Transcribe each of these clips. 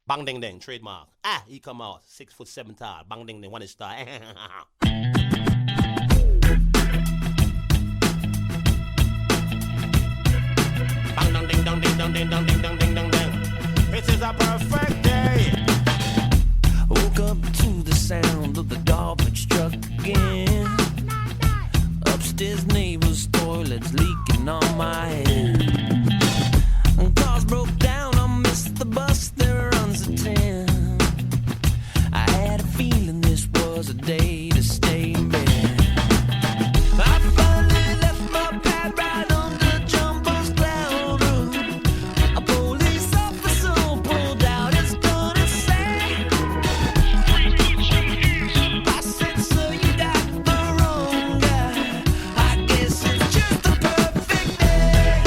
Bang ding ding, trademark. Ah, he come out 6'7" tall. Bang ding ding, one is star. Bang dong ding dong ding dong ding dong ding dong ding dong ding. It is a perfect day. Woke up to the sound of the garbage truck again. Upstairs neighbor's toilet's leaking on my head. And cars broke down, I missed the bus, there runs a 10. I had a feeling this was a day to stay in bed. I finally left my pad right on the jumbo's cloud roof. A police officer pulled out his gun and said, I said, sir, you got the wrong guy. I guess it's just the perfect day.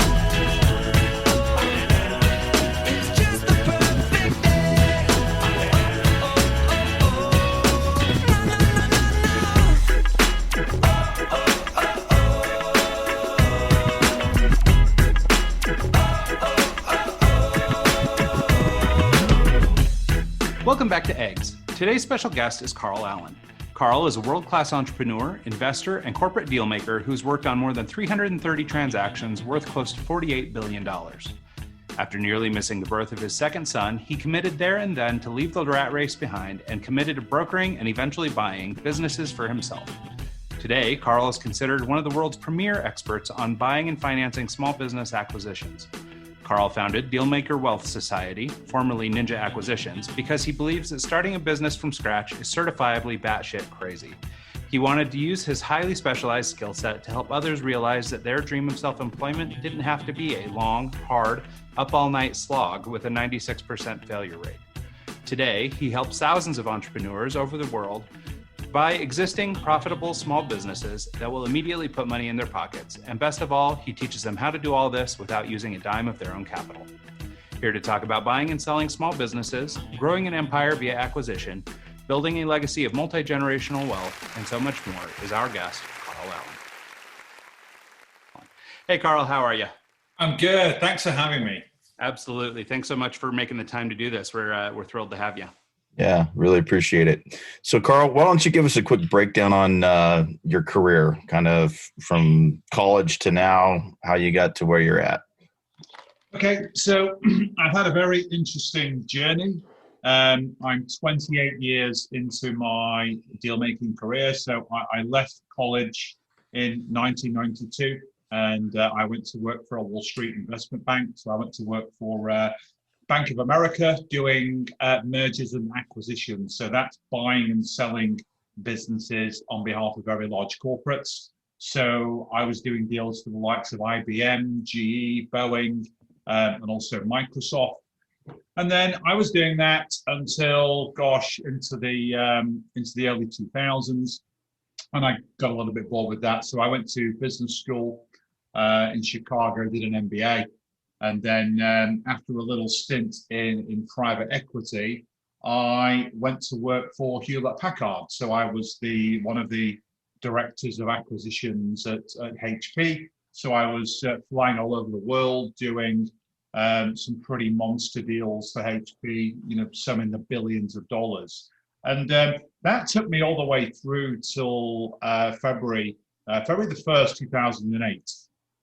It's just the perfect day. Na, na, na, na, na. Welcome back to Eggs. Today's special guest is Carl Allen. Carl is a world-class entrepreneur, investor, and corporate dealmaker who's worked on more than 330 transactions worth close to $48 billion. After nearly missing the birth of his second son, he committed there and then to leave the rat race behind and committed to brokering and eventually buying businesses for himself. Today, Carl is considered one of the world's premier experts on buying and financing small business acquisitions. Carl founded Dealmaker Wealth Society, formerly Ninja Acquisitions, because he believes that starting a business from scratch is certifiably batshit crazy. He wanted to use his highly specialized skill set to help others realize that their dream of self-employment didn't have to be a long, hard, up-all-night slog with a 96% failure rate. Today, he helps thousands of entrepreneurs over the world buy existing profitable small businesses that will immediately put money in their pockets. And best of all, he teaches them how to do all this without using a dime of their own capital. Here to talk about buying and selling small businesses, growing an empire via acquisition, building a legacy of multi-generational wealth, and so much more is our guest, Carl Allen. Hey, Carl, how are you? I'm good. Thanks for having me. Absolutely. Thanks so much for making the time to do this. We're thrilled to have you. Yeah, really appreciate it. So, Carl, why don't you give us a quick breakdown on your career, kind of from college to now, how you got to where you're at? Okay, so I've had a very interesting journey. I'm 28 years into my deal-making career. So I left college in 1992 and I went to work for a Wall Street investment bank. So I went to work for Bank of America doing mergers and acquisitions. So that's buying and selling businesses on behalf of very large corporates. So I was doing deals for the likes of IBM, GE, Boeing, and also Microsoft. And then I was doing that until, into the early 2000s. And I got a little bit bored with that. So I went to business school in Chicago, did an MBA. And then after a little stint in private equity, I went to work for Hewlett-Packard. So I was one of the directors of acquisitions at HP. So I was flying all over the world doing some pretty monster deals for HP, some in the billions of dollars. And that took me all the way through till February the 1st, 2008.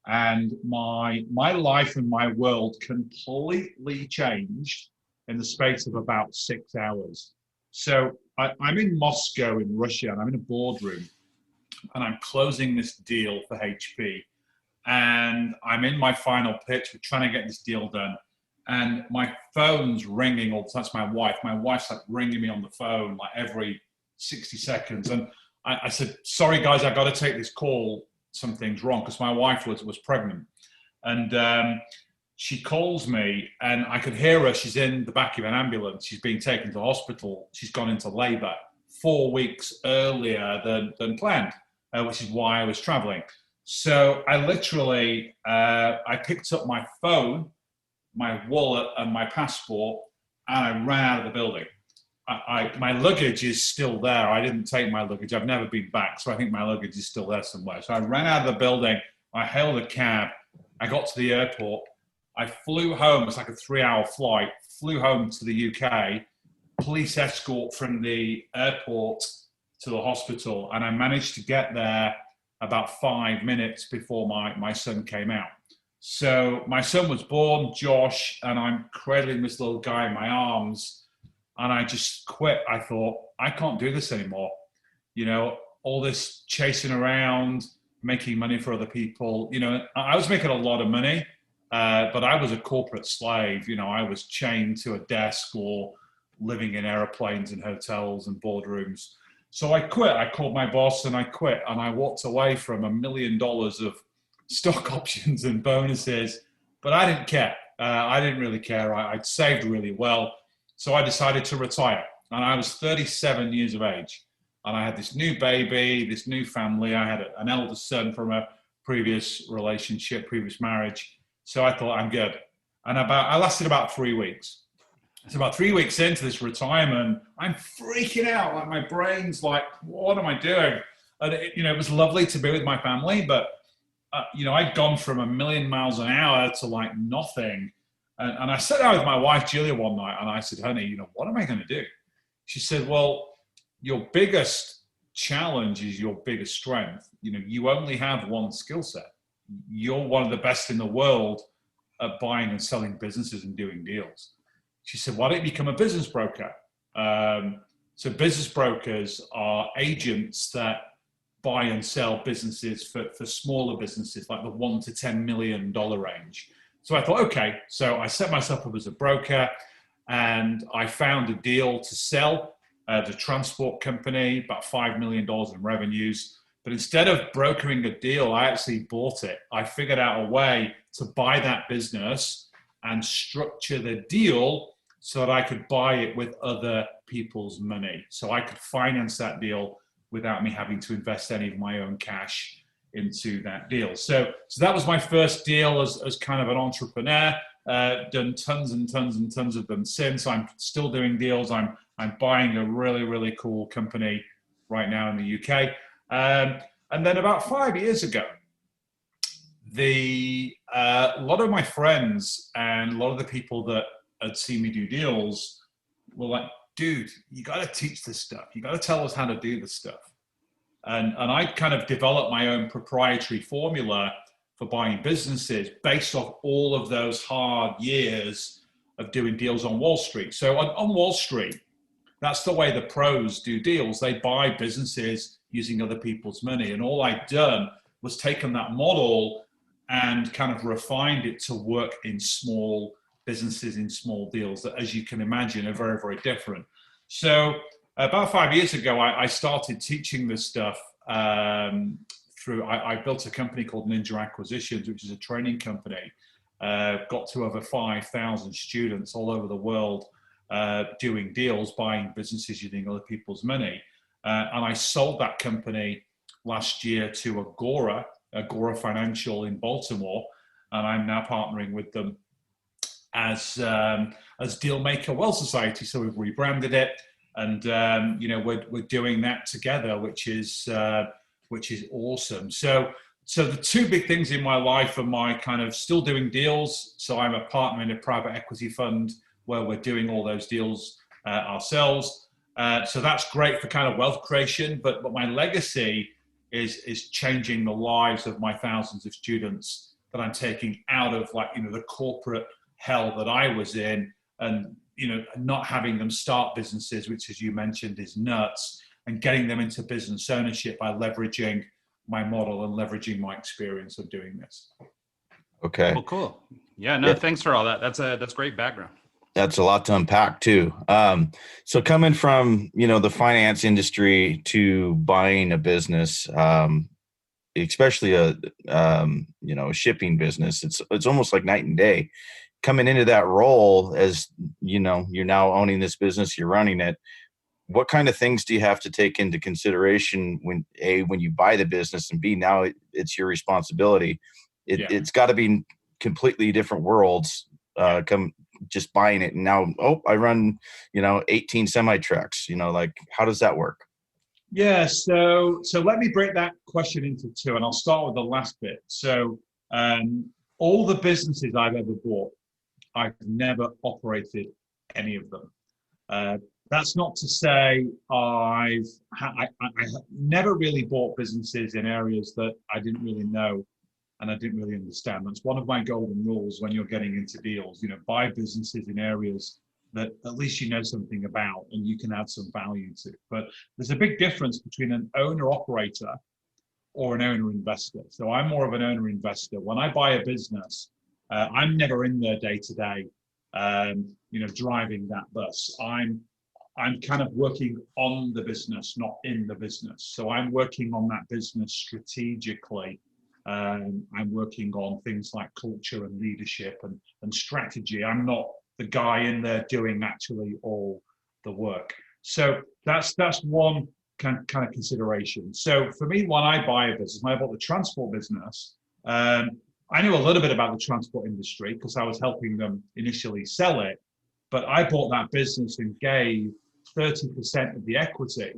And my life and my world completely changed in the space of about 6 hours. So I'm in Moscow in Russia, and I'm in a boardroom, and I'm closing this deal for HP. And I'm in my final pitch. We're trying to get this deal done. And my phone's ringing all the time. That's my wife. My wife's like ringing me on the phone like every 60 seconds. And I said, sorry, guys, I got to take this call. Something's wrong, because my wife was pregnant. And she calls me and I could hear her. She's in the back of an ambulance. She's being taken to hospital. She's gone into labor 4 weeks earlier than planned, which is why I was traveling. So I literally, I picked up my phone, my wallet and my passport, and I ran out of the building. My luggage is still there. I didn't take my luggage. I've never been back. So I think my luggage is still there somewhere. So I ran out of the building. I hailed a cab. I got to the airport. I flew home. It's like a 3-hour flight. Flew home to the UK, police escort from the airport to the hospital, and I managed to get there about 5 minutes before my son came out. So my son was born, Josh, and I'm cradling this little guy in my arms, and I just quit. I thought, I can't do this anymore. You know, all this chasing around, making money for other people. You know, I was making a lot of money, but I was a corporate slave. You know, I was chained to a desk or living in airplanes and hotels and boardrooms. So I quit. I called my boss and I quit, and I walked away from $1 million of stock options and bonuses, but I didn't care. I didn't really care. I'd saved really well. So I decided to retire, and I was 37 years of age, and I had this new baby, this new family. I had an elder son from a previous relationship, previous marriage. So I thought, I'm good. And I lasted about 3 weeks. So about 3 weeks into this retirement, I'm freaking out. Like, my brain's like, what am I doing? And it was lovely to be with my family, but I'd gone from 1,000,000 miles an hour to like nothing. And I sat down with my wife, Julia, one night, and I said, honey, what am I going to do? She said, well, your biggest challenge is your biggest strength. You only have one skill set. You're one of the best in the world at buying and selling businesses and doing deals. She said, why don't you become a business broker? So business brokers are agents that buy and sell businesses for smaller businesses, like the $1 to $10 million range. So I thought, okay. So I set myself up as a broker, and I found a deal to sell the transport company, about $5 million in revenues. But instead of brokering a deal, I actually bought it. I figured out a way to buy that business and structure the deal so that I could buy it with other people's money. So I could finance that deal without me having to invest any of my own cash into that deal. So that was my first deal as kind of an entrepreneur. Done tons and tons and tons of them since. I'm still doing deals. I'm buying a really, really cool company right now in the UK. And then about 5 years ago, a lot of my friends and a lot of the people that had seen me do deals were like, dude, you got to teach this stuff. You got to tell us how to do this stuff. And I kind of developed my own proprietary formula for buying businesses based off all of those hard years of doing deals on Wall Street. So on Wall Street, that's the way the pros do deals. They buy businesses using other people's money. And all I'd done was taken that model and kind of refined it to work in small businesses, in small deals that, as you can imagine, are very, very different. So about 5 years ago, I started teaching this stuff I built a company called Ninja Acquisitions, which is a training company. Got to over 5,000 students all over the world doing deals, buying businesses using other people's money. And I sold that company last year to Agora Financial in Baltimore, and I'm now partnering with them as Dealmaker Wealth Society. So we've rebranded it, and we're doing that together, which is awesome. So the two big things in my life are my kind of still doing deals. So I'm a partner in a private equity fund where we're doing all those deals ourselves. So that's great for kind of wealth creation, but my legacy is changing the lives of my thousands of students that I'm taking out of the corporate hell that I was in, and not having them start businesses, which, as you mentioned, is nuts, and getting them into business ownership by leveraging my model and leveraging my experience of doing this. Okay. Well, cool. Yeah, thanks for all that. That's great background. That's a lot to unpack too. So coming from, the finance industry to buying a business, especially a shipping business, it's almost like night and day. Coming into that role as, you're now owning this business, you're running it. What kind of things do you have to take into consideration when you buy the business, and B, now it's your responsibility? It's got to be completely different worlds. Come just buying it, and now I run 18 semi trucks. How does that work? Yeah, so let me break that question into two, and I'll start with the last bit. So all the businesses I've ever bought, I've never operated any of them. That's not to say I never really bought businesses in areas that I didn't really know and I didn't really understand. That's one of my golden rules when you're getting into deals. Buy businesses in areas that at least you know something about and you can add some value to. But there's a big difference between an owner-operator or an owner-investor. So I'm more of an owner-investor. When I buy a business, I'm never in there day to day, driving that bus. I'm kind of working on the business, not in the business. So I'm working on that business strategically. I'm working on things like culture and leadership and strategy. I'm not the guy in there doing actually all the work. So that's one kind of consideration. So for me, when I buy a business, when I bought the transport business, I knew a little bit about the transport industry because I was helping them initially sell it. But I bought that business and gave 30% of the equity,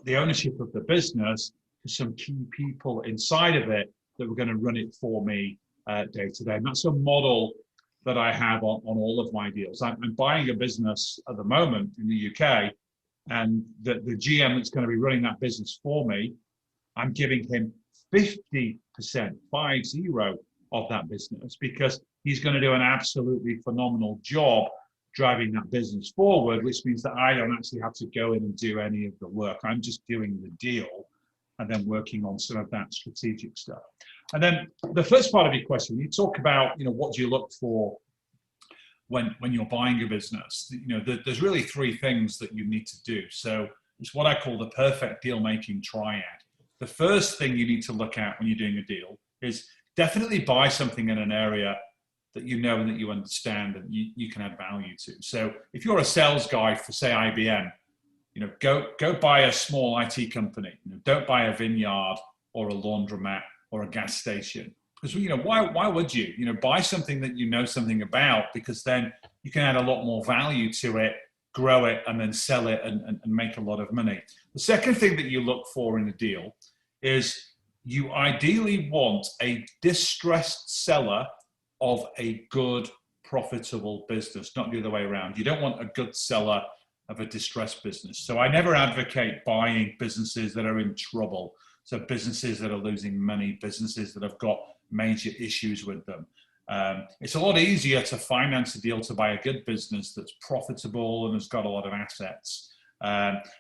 the ownership of the business, to some key people inside of it that were going to run it for me day to day. And that's a model that I have on all of my deals. I'm buying a business at the moment in the UK, and the GM that's going to be running that business for me, I'm giving him 50%, 50, of that business, because he's going to do an absolutely phenomenal job driving that business forward, which means that I don't actually have to go in and do any of the work. I'm just doing the deal and then working on some of that strategic stuff. And then the first part of your question, you talk about, what do you look for when you're buying a business? There's really three things that you need to do. So it's what I call the perfect deal-making triad. The first thing you need to look at when you're doing a deal is definitely buy something in an area that you know and that you understand and you can add value to. So if you're a sales guy for, say, IBM, go buy a small IT company. Don't buy a vineyard or a laundromat or a gas station. Because why would you? Buy something that you know something about, because then you can add a lot more value to it, grow it, and then sell it and make a lot of money. The second thing that you look for in a deal is you ideally want a distressed seller of a good, profitable business, not the other way around. You don't want a good seller of a distressed business. So I never advocate buying businesses that are in trouble. So businesses that are losing money, businesses that have got major issues with them. It's a lot easier to finance a deal to buy a good business that's profitable and has got a lot of assets.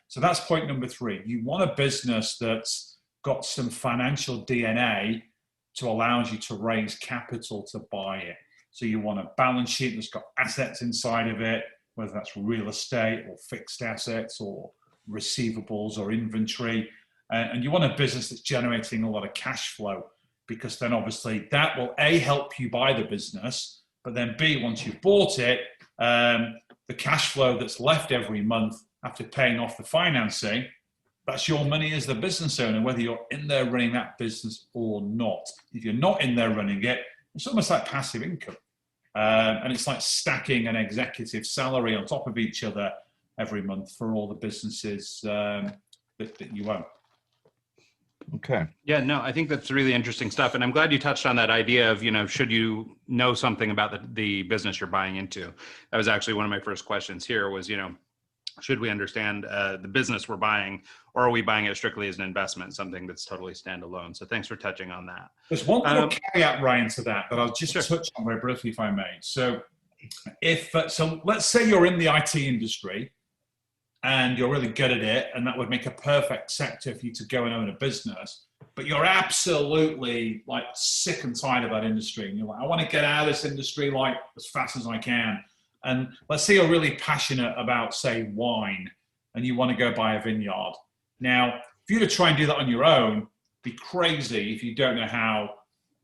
So that's point number three. You want a business that's got some financial DNA to allow you to raise capital to buy it. So you want a balance sheet that's got assets inside of it, whether that's real estate or fixed assets or receivables or inventory. And you want a business that's generating a lot of cash flow, because then obviously that will A, help you buy the business, but then B, once you've bought it, the cash flow that's left every month after paying off the financing, that's your money as the business owner, whether you're in there running that business or not. If you're not in there running it, it's almost like passive income. And it's like stacking an executive salary on top of each other every month for all the businesses that you own. Okay. Yeah, no, I think that's really interesting stuff. And I'm glad you touched on that idea of, should you know something about the business you're buying into? That was actually one of my first questions here was, should we understand the business we're buying, or are we buying it strictly as an investment, something that's totally standalone? So thanks for touching on that. There's one little caveat, Ryan, to that I'll just touch on very briefly, if I may. So so let's say you're in the IT industry and you're really good at it, and that would make a perfect sector for you to go and own a business, but you're absolutely like sick and tired of that industry. And you're like, I want to get out of this industry like as fast as I can. And let's say you're really passionate about, say, wine, and you want to go buy a vineyard. Now, if you were to try and do that on your own, be crazy if you don't know how,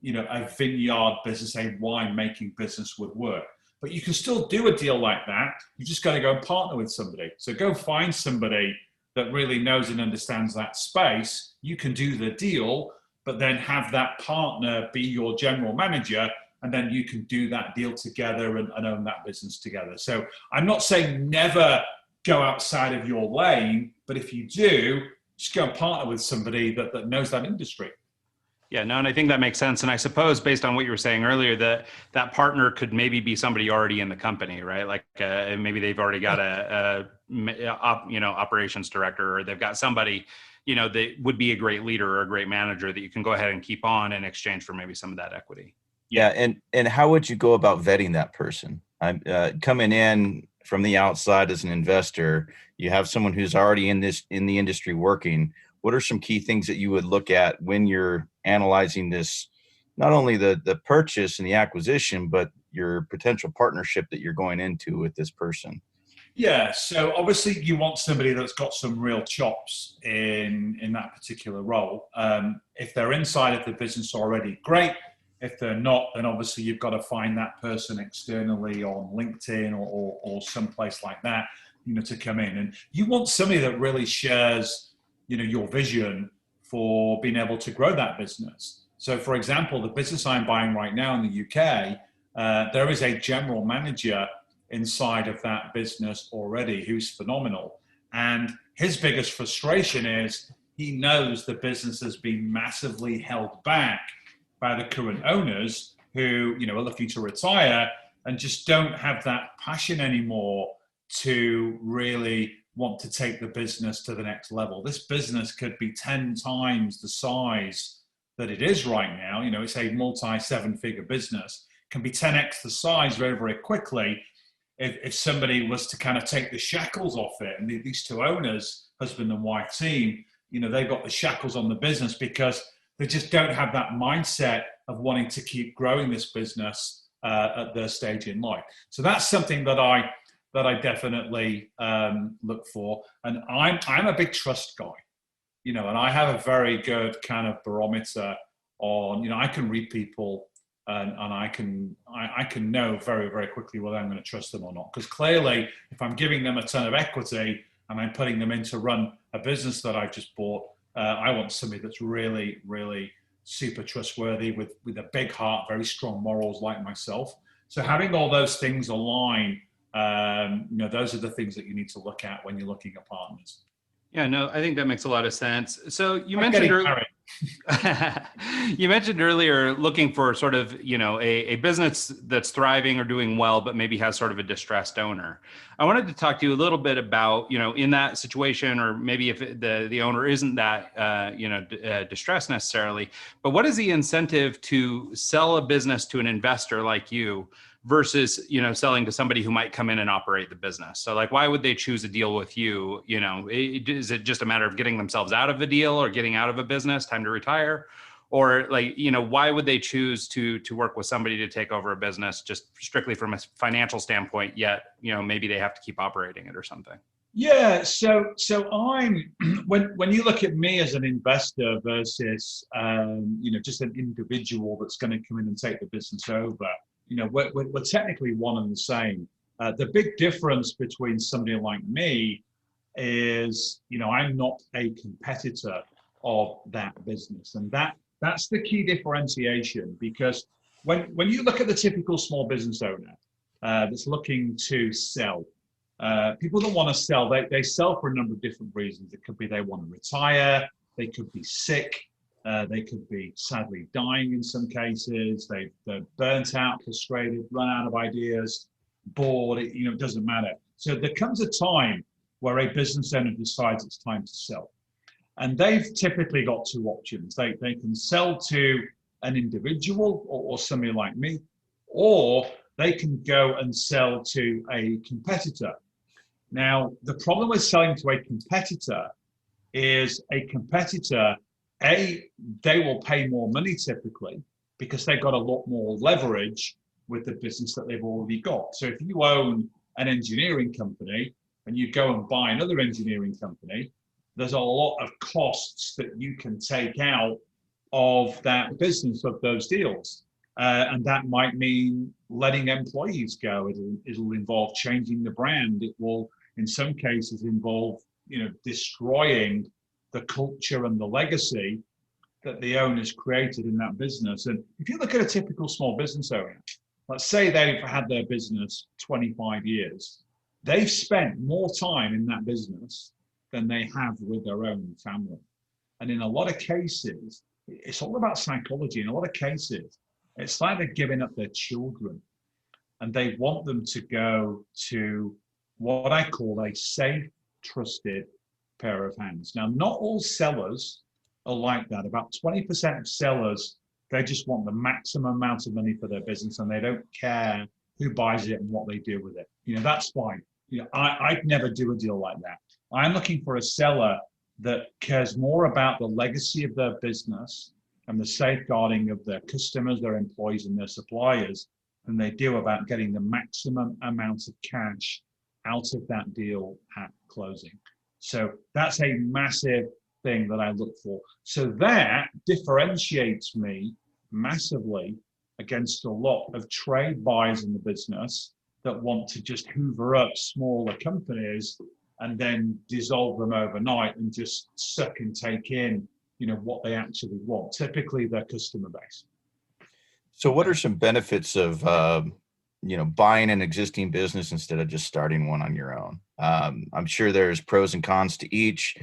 a vineyard business, a wine-making business would work. But you can still do a deal like that. You just got to go and partner with somebody. So go find somebody that really knows and understands that space. You can do the deal, but then have that partner be your general manager, and then you can do that deal together and own that business together. So I'm not saying never go outside of your lane, but if you do, just go and partner with somebody that knows that industry. Yeah, no, and I think that makes sense. And I suppose based on what you were saying earlier, that partner could maybe be somebody already in the company, right? Like maybe they've already got operations director, or they've got somebody, that would be a great leader or a great manager that you can go ahead and keep on in exchange for maybe some of that equity. Yeah, and how would you go about vetting that person? I'm coming in from the outside as an investor. You have someone who's already in the industry working. What are some key things that you would look at when you're analyzing this, not only the purchase and the acquisition, but your potential partnership that you're going into with this person? Yeah, so obviously you want somebody that's got some real chops in that particular role. If they're inside of the business already, great. If they're not, then obviously you've got to find that person externally on LinkedIn or someplace like that, to come in. And you want somebody that really shares, your vision for being able to grow that business. So, for example, the business I'm buying right now in the UK, there is a general manager inside of that business already who's phenomenal. And his biggest frustration is he knows the business has been massively held back by the current owners who, are looking to retire and just don't have that passion anymore to really want to take the business to the next level. This business could be 10 times the size that it is right now. It's a multi-7-figure business, can be 10x the size very, very quickly if somebody was to kind of take the shackles off it. And these two owners, husband and wife team, they've got the shackles on the business because they just don't have that mindset of wanting to keep growing this business at their stage in life. So that's something that I definitely look for. And I'm a big trust guy, and I have a very good kind of barometer on, I can read people and I can know very, very quickly whether I'm going to trust them or not. Because clearly, if I'm giving them a ton of equity and I'm putting them in to run a business that I've just bought, I want somebody that's really, really super trustworthy with a big heart, very strong morals like myself. So having all those things align, those are the things that you need to look at when you're looking at partners. Yeah, no, I think that makes a lot of sense. So you mentioned you mentioned earlier looking for sort of, a business that's thriving or doing well, but maybe has sort of a distressed owner. I wanted to talk to you a little bit about, in that situation, or maybe if the owner isn't that, distressed necessarily, but what is the incentive to sell a business to an investor like you versus, selling to somebody who might come in and operate the business? So like, why would they choose a deal with you? Is it just a matter of getting themselves out of a deal or getting out of a business, time to retire? Or like, why would they choose to work with somebody to take over a business just strictly from a financial standpoint, yet, maybe they have to keep operating it or something? Yeah, so I'm when you look at me as an investor versus just an individual that's going to come in and take the business over, we're technically one and the same. The big difference between somebody like me is, I'm not a competitor of that business, and that's the key differentiation. Because when you look at the typical small business owner that's looking to sell, people that want to sell, they sell for a number of different reasons. It could be they want to retire, they could be sick, they could be sadly dying in some cases, they're burnt out, frustrated, run out of ideas, bored, it doesn't matter. So there comes a time where a business owner decides it's time to sell. And they've typically got two options. They can sell to an individual or somebody like me, or they can go and sell to a competitor. Now, the problem with selling to a competitor is a competitor, they will pay more money typically because they've got a lot more leverage with the business that they've already got. So if you own an engineering company and you go and buy another engineering company, there's a lot of costs that you can take out of that business, of those deals. And that might mean letting employees go. It'll involve changing the brand. It will, in some cases, involve, destroying the culture and the legacy that the owner's created in that business. And if you look at a typical small business owner, let's say they've had their business 25 years, they've spent more time in that business than they have with their own family. And in a lot of cases, it's all about psychology. In a lot of cases, it's like they're giving up their children, and they want them to go to what I call a safe, trusted pair of hands. Now, not all sellers are like that. About 20% of sellers, they just want the maximum amount of money for their business, and they don't care who buys it and what they do with it. That's fine. I'd never do a deal like that. I'm looking for a seller that cares more about the legacy of their business and the safeguarding of their customers, their employees, and their suppliers than they do about getting the maximum amount of cash out of that deal at closing. So that's a massive thing that I look for. So that differentiates me massively against a lot of trade buyers in the business that want to just hoover up smaller companies and then dissolve them overnight and just suck and take in, what they actually want, typically their customer base. So what are some benefits of, buying an existing business instead of just starting one on your own? I'm sure there's pros and cons to each.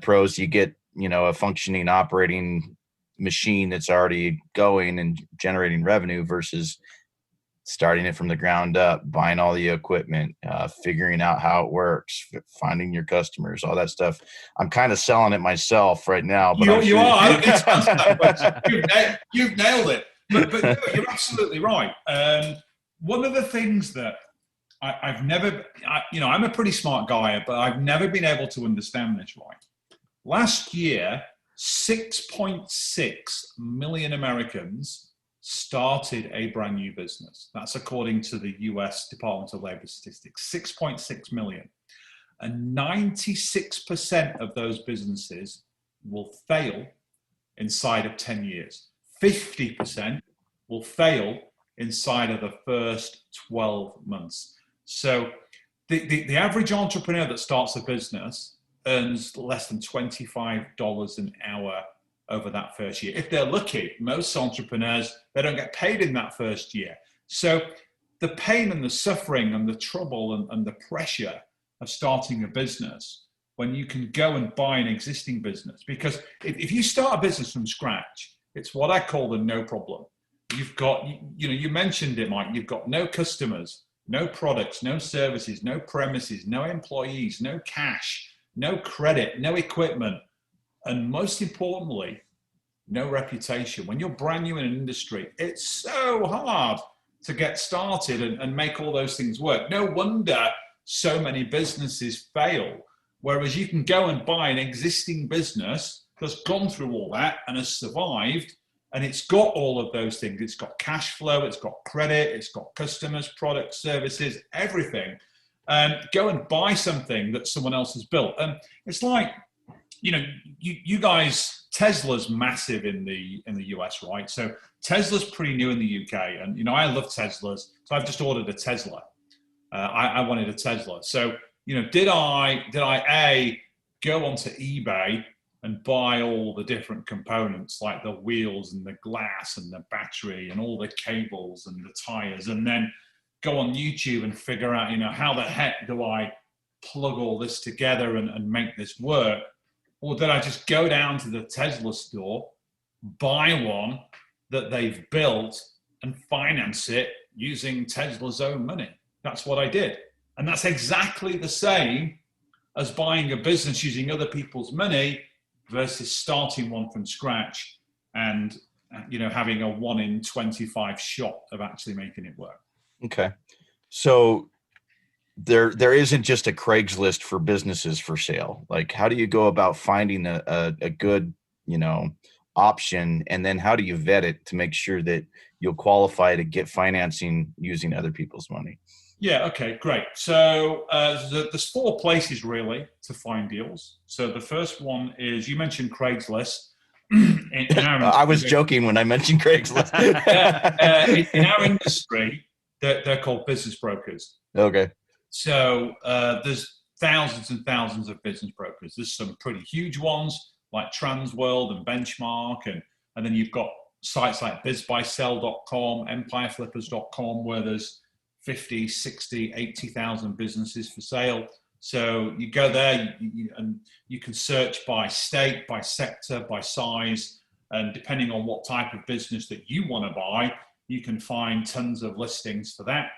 Pros, you get, a functioning operating machine that's already going and generating revenue versus starting it from the ground up, buying all the equipment, figuring out how it works, finding your customers, all that stuff. I'm kind of selling it myself right now. But you are. You've nailed it. But no, you're absolutely right. One of the things that I'm a pretty smart guy, but I've never been able to understand this right. Last year, 6.6 million Americans started a brand new business. That's according to the US Department of Labor Statistics, 6.6 million. And 96% of those businesses will fail inside of 10 years. 50% will fail inside of the first 12 months. So the average entrepreneur that starts a business earns less than $25 an hour over that first year. If they're lucky, most entrepreneurs, they don't get paid in that first year. So the pain and the suffering and the trouble and the pressure of starting a business when you can go and buy an existing business, because if you start a business from scratch, it's what I call the no problem. You've got, you mentioned it, Mike, you've got no customers, no products, no services, no premises, no employees, no cash, no credit, no equipment, and most importantly, no reputation. When you're brand new in an industry, it's so hard to get started and make all those things work. No wonder so many businesses fail. Whereas you can go and buy an existing business that's gone through all that and has survived, and it's got all of those things. It's got cash flow, it's got credit, it's got customers, products, services, everything. Go and buy something that someone else has built. And it's like, you guys, Tesla's massive in the US, right? So Tesla's pretty new in the UK, and I love Teslas, so I've just ordered a Tesla. I wanted a Tesla. So did I go onto eBay and buy all the different components like the wheels and the glass and the battery and all the cables and the tires, and then go on YouTube and figure out how the heck do I plug all this together and make this work? Or did I just go down to the Tesla store, buy one that they've built and finance it using Tesla's own money? That's what I did. And that's exactly the same as buying a business using other people's money versus starting one from scratch and having a 1 in 25 shot of actually making it work. Okay. So there isn't just a Craigslist for businesses for sale. Like, how do you go about finding a good, option? And then how do you vet it to make sure that you'll qualify to get financing using other people's money? Yeah. Okay, great. So there's 4 places really to find deals. So the first one is, you mentioned Craigslist. I was joking when I mentioned Craigslist. In our industry, they're called business brokers. Okay. So there's thousands and thousands of business brokers. There's some pretty huge ones like Transworld and Benchmark, and then you've got sites like bizbuysell.com, empireflippers.com, where there's 50, 60, 80,000 businesses for sale. So you go there and you can search by state, by sector, by size, And depending on what type of business that you want to buy, you can find tons of listings for that.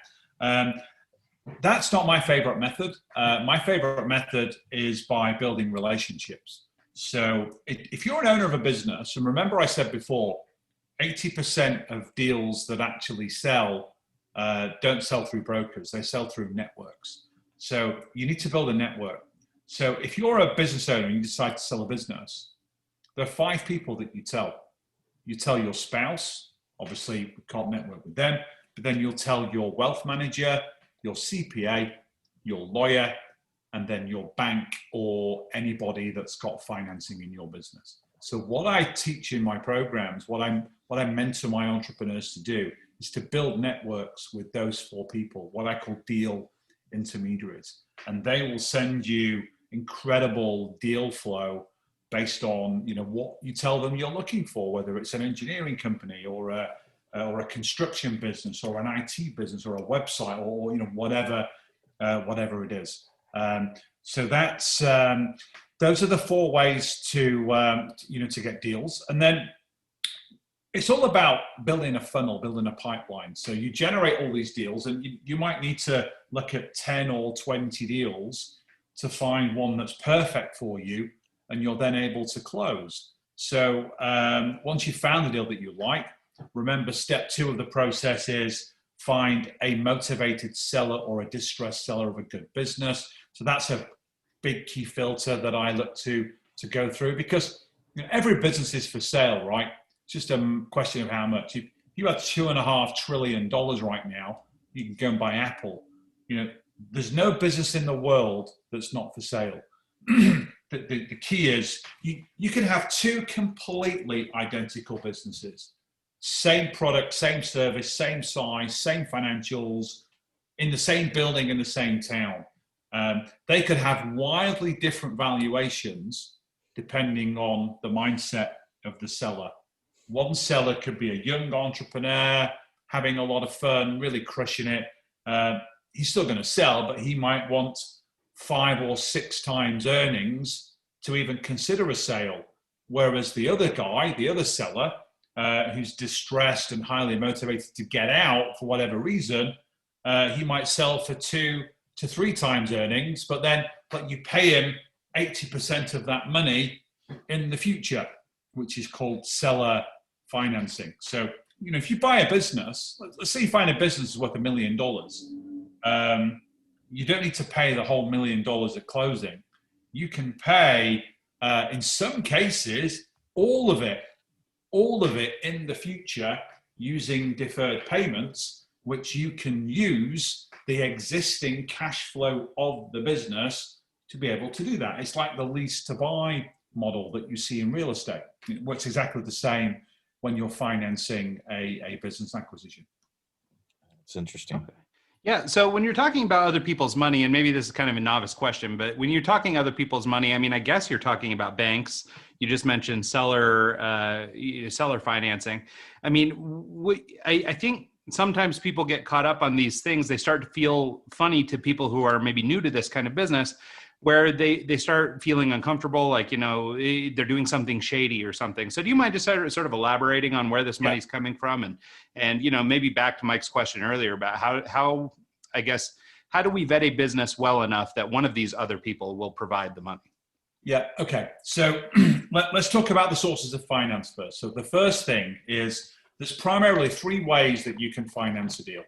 That's not my favorite method. My favorite method is by building relationships. So if you're an owner of a business, and remember I said before, 80% of deals that actually sell don't sell through brokers, they sell through networks. So you need to build a network. So if you're a business owner and you decide to sell a business, there are 5 people that you tell. You tell your spouse, obviously you can't network with them, but then you'll tell your wealth manager, your CPA, your lawyer, and then your bank or anybody that's got financing in your business. So what I teach in my programs, what I mentor my entrepreneurs to do is to build networks with those 4 people, what I call deal intermediaries. And they will send you incredible deal flow based on, you know, what you tell them you're looking for, whether it's an engineering company or a construction business or an IT business or a website or, you know, whatever it is. So that's those are the 4 ways to you know, to get deals. And then it's all about building a funnel, building a pipeline. So you generate all these deals, and you might need to look at 10 or 20 deals to find one that's perfect for you, and you're then able to close. So once you've found the deal that you like, remember step 2 of the process is find a motivated seller or a distressed seller of a good business. So that's a big key filter that I look to go through, because, you know, every business is for sale, right? It's just a question of how much. If you have $2.5 trillion right now, you can go and buy Apple. You know, there's no business in the world that's not for sale. The key is you can have 2 completely identical businesses, same product, same service, same size, same financials, in the same building in the same town. They could have wildly different valuations depending on the mindset of the seller. One seller could be a young entrepreneur having a lot of fun, really crushing it. He's still going to sell, but he might want 5 or 6 times earnings to even consider a sale. Whereas the other guy, the other seller, who's distressed and highly motivated to get out for whatever reason, he might sell for 2 to 3 times earnings, but you pay him 80% of that money in the future, which is called seller financing. So, you know, if you buy a business, let's say you find a business is worth $1 million, you don't need to pay the whole $1 million at closing. You can pay, in some cases, all of it in the future using deferred payments, which you can use the existing cash flow of the business to be able to do that. It's like the lease to buy model that you see in real estate. It works exactly the same when you're financing a business acquisition. It's interesting. Okay. Yeah. So when you're talking about other people's money, and maybe this is kind of a novice question, but when you're talking other people's money, I mean, I guess you're talking about banks. You just mentioned seller financing. I mean, I think sometimes people get caught up on these things. They start to feel funny to people who are maybe new to this kind of business, where they start feeling uncomfortable, like, you know, they're doing something shady or something. So do you mind just sort of elaborating on where this money's coming from? And, you know, maybe back to Mike's question earlier about how do we vet a business well enough that one of these other people will provide the money? Yeah. Okay. So let's talk about the sources of finance first. So the first thing is there's primarily 3 ways that you can finance a deal.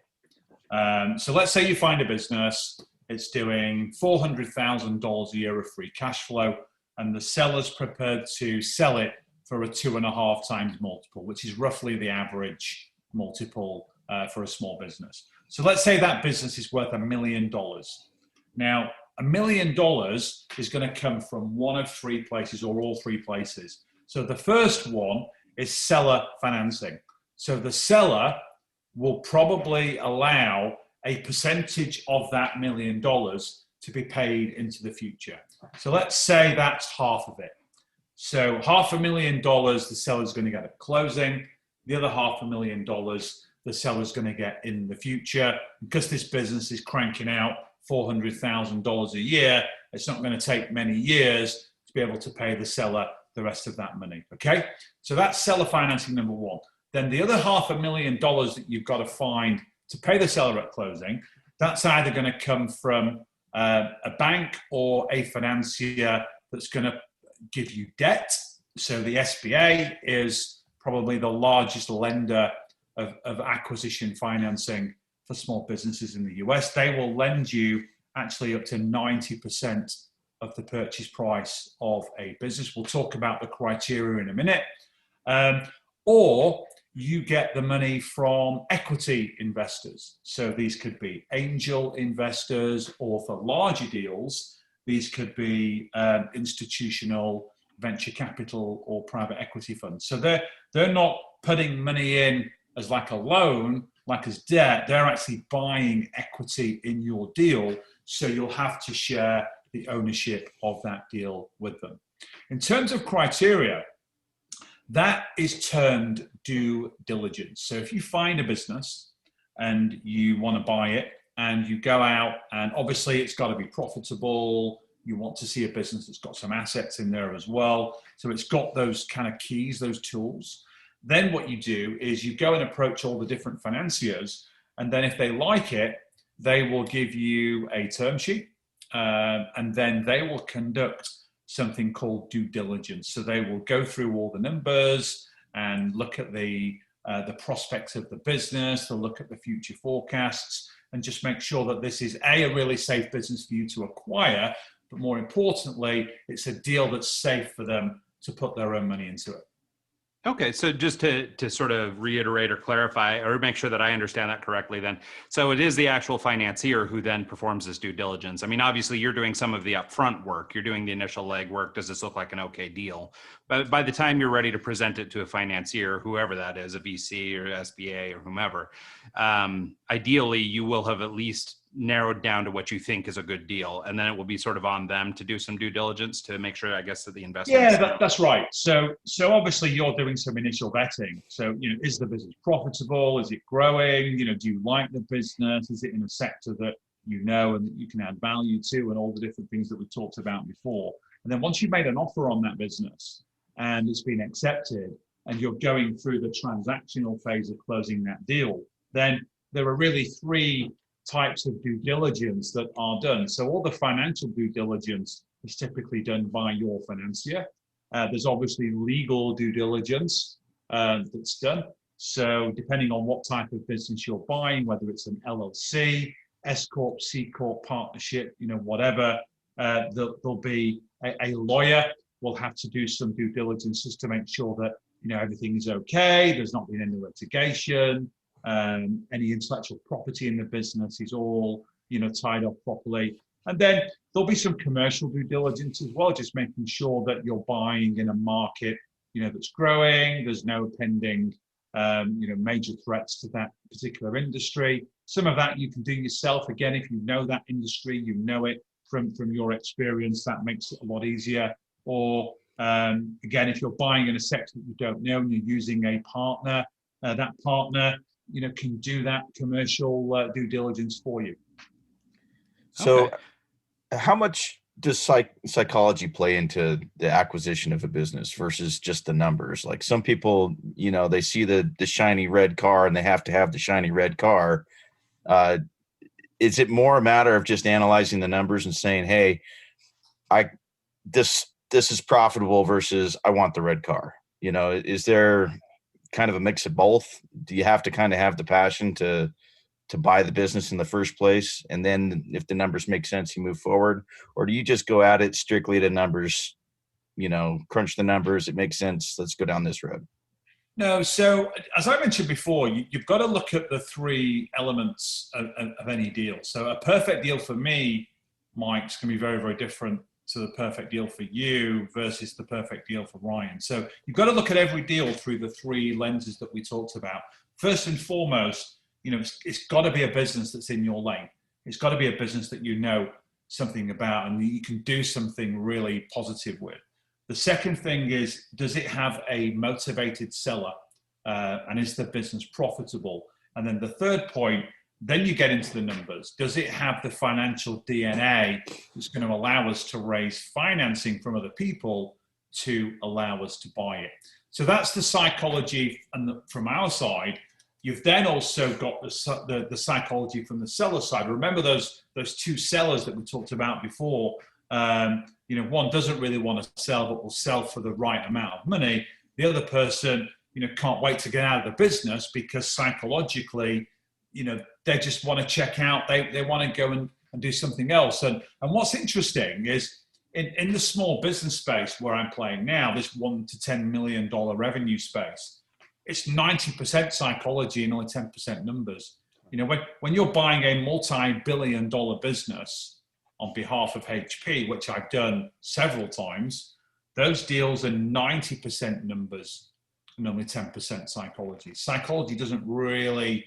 So let's say you find a business, it's doing $400,000 a year of free cash flow, and the seller's prepared to sell it for a 2.5 times multiple, which is roughly the average multiple for a small business. So let's say that business is worth $1 million. Now, $1 million is going to come from one of 3 places or all 3 places. So the first one is seller financing. So the seller will probably allow a percentage of that $1 million to be paid into the future. So let's say that's half of it. So $500,000 the seller's going to get at closing. The other $500,000 the seller's going to get in the future. Because this business is cranking out $400,000 a year, it's not going to take many years to be able to pay the seller the rest of that money. Okay, so that's seller financing number one. Then the other $500,000 that you've got to find to pay the seller at closing, that's either going to come from a bank or a financier that's going to give you debt. So the SBA is probably the largest lender of acquisition financing for small businesses in the US. They will lend you actually up to 90% of the purchase price of a business. We'll talk about the criteria in a minute. Or you get the money from equity investors. So these could be angel investors, or for larger deals, these could be institutional venture capital or private equity funds. So they're not putting money in as like a loan, like as debt. They're actually buying equity in your deal. So you'll have to share the ownership of that deal with them. In terms of criteria, that is termed due diligence. So if you find a business and you want to buy it and you go out, and obviously it's got to be profitable, you want to see a business that's got some assets in there as well. So it's got those kind of keys, those tools. Then what you do is you go and approach all the different financiers, and then if they like it, they will give you a term sheet, and then they will conduct something called due diligence. So they will go through all the numbers and look at the prospects of the business. They'll look at the future forecasts and just make sure that this is a really safe business for you to acquire, but more importantly, it's a deal that's safe for them to put their own money into it. Okay, so just to sort of reiterate or clarify or make sure that I understand that correctly then. So it is the actual financier who then performs this due diligence. I mean, obviously you're doing some of the upfront work. You're doing the initial legwork. Does this look like an okay deal? But by the time you're ready to present it to a financier, whoever that is, a VC or SBA or whomever, ideally you will have at least narrowed down to what you think is a good deal, and then it will be sort of on them to do some due diligence to make sure, I guess, that the investment. Yeah, that's right. So obviously you're doing some initial vetting. So, is the business profitable? Is it growing? Do you like the business? Is it in a sector that you know and that you can add value to, and all the different things that we talked about before? And then once you've made an offer on that business and it's been accepted, and you're going through the transactional phase of closing that deal, then there are really three types of due diligence that are done. So all the financial due diligence is typically done by your financier. There's obviously legal due diligence that's done. So depending on what type of business you're buying, whether it's an LLC, S Corp, C Corp, partnership, whatever, there'll be a lawyer will have to do some due diligence just to make sure that everything is okay. There's not been any litigation. Any intellectual property in the business is all tied up properly. And then there'll be some commercial due diligence as well, just making sure that you're buying in a market that's growing. There's no pending major threats to that particular industry. Some of that you can do yourself. Again, if you know that industry, you know it from your experience, that makes it a lot easier. Or again, if you're buying in a sector that you don't know and you're using a partner, that partner can do that commercial due diligence for you. So how much does psychology play into the acquisition of a business versus just the numbers? Like some people, they see the shiny red car and they have to have the shiny red car. Is it more a matter of just analyzing the numbers and saying, hey, this is profitable versus I want the red car? Is there kind of a mix of both? Do you have to kind of have the passion to buy the business in the first place, and then if the numbers make sense, you move forward? Or do you just go at it strictly to numbers, crunch the numbers, it makes sense, let's go down this road? No, so as I mentioned before, you've got to look at the three elements of any deal. So a perfect deal for me, Mike, is going to be very, very different to the perfect deal for you versus the perfect deal for Ryan. So you've got to look at every deal through the three lenses that we talked about. First and foremost, it's got to be a business that's in your lane. It's got to be a business that you know something about and you can do something really positive with. The second thing is, does it have a motivated seller? And is the business profitable? And then the third point, then you get into the numbers. Does it have the financial DNA that's going to allow us to raise financing from other people to allow us to buy it. So that's the psychology, and from our side, you've then also got the psychology from the seller side. Remember those two sellers that we talked about before. One doesn't really want to sell, but will sell for the right amount of money. The other person, can't wait to get out of the business because psychologically, they just want to check out. They want to go and do something else. And what's interesting is in the small business space where I'm playing now, this $1 to $10 million revenue space, it's 90% psychology and only 10% numbers. When you're buying a multi-billion-dollar business on behalf of HP, which I've done several times, those deals are 90% numbers and only 10% psychology. Psychology doesn't really,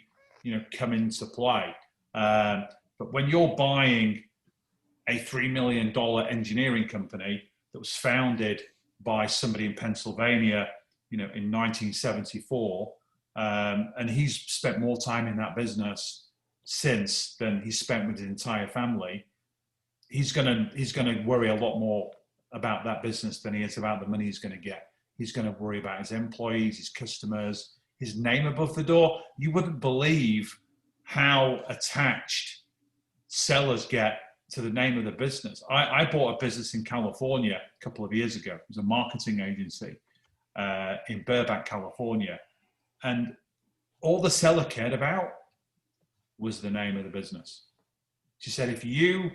come into play. But when you're buying a $3 million engineering company that was founded by somebody in Pennsylvania, in 1974, and he's spent more time in that business since than he spent with his entire family, he's gonna worry a lot more about that business than he is about the money he's going to get. He's going to worry about his employees, his customers, his name above the door. You wouldn't believe how attached sellers get to the name of the business. I bought a business in California a couple of years ago. It was a marketing agency in Burbank, California. And all the seller cared about was the name of the business. She said, if you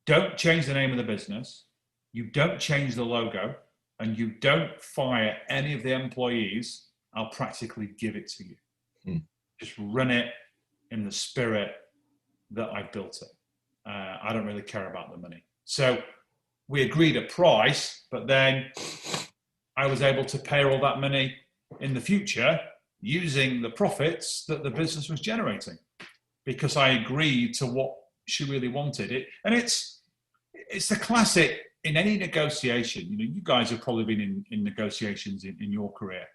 don't change the name of the business, you don't change the logo, and you don't fire any of the employees, I'll practically give it to you. Just run it in the spirit that I built it. I don't really care about the money. So we agreed a price, but then I was able to pay all that money in the future using the profits that the business was generating, because I agreed to what she really wanted. And it's the classic in any negotiation. You guys have probably been in negotiations in your career.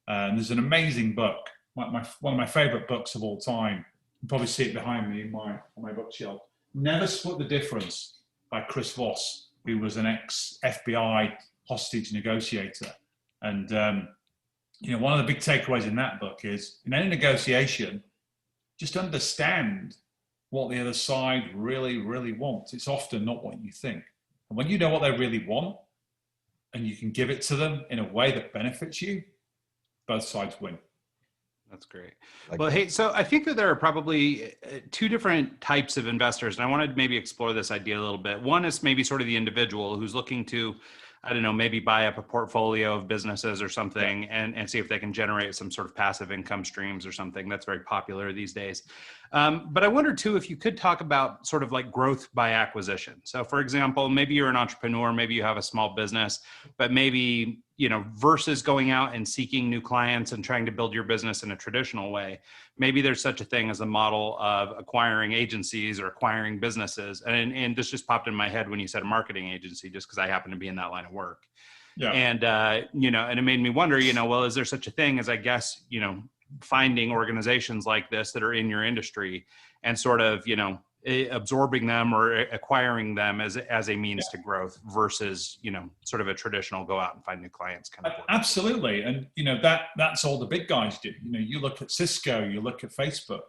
There's an amazing book, one of my favorite books of all time. You can probably see it behind me on my bookshelf. Never Split the Difference by Chris Voss, who was an ex-FBI hostage negotiator. And, one of the big takeaways in that book is, in any negotiation, just understand what the other side really, really wants. It's often not what you think. And when you know what they really want, and you can give it to them in a way that benefits you, both sides win. That's great. Well, hey, so I think that there are probably two different types of investors, and I wanted to maybe explore this idea a little bit. One is maybe sort of the individual who's looking to, I don't know, maybe buy up a portfolio of businesses or something, and see if they can generate some sort of passive income streams or something. That's very popular these days. But I wonder too, if you could talk about sort of like growth by acquisition. So for example, maybe you're an entrepreneur, maybe you have a small business, but maybe, versus going out and seeking new clients and trying to build your business in a traditional way, maybe there's such a thing as a model of acquiring agencies or acquiring businesses. And this just popped in my head when you said a marketing agency, just because I happen to be in that line of work. Yeah. And, and it made me wonder, well, is there such a thing as, I guess, finding organizations like this that are in your industry and sort of, absorbing them or acquiring them as a means to growth versus, sort of a traditional go out and find new clients kind of work. Absolutely. And, that's all the big guys do. You look at Cisco, you look at Facebook,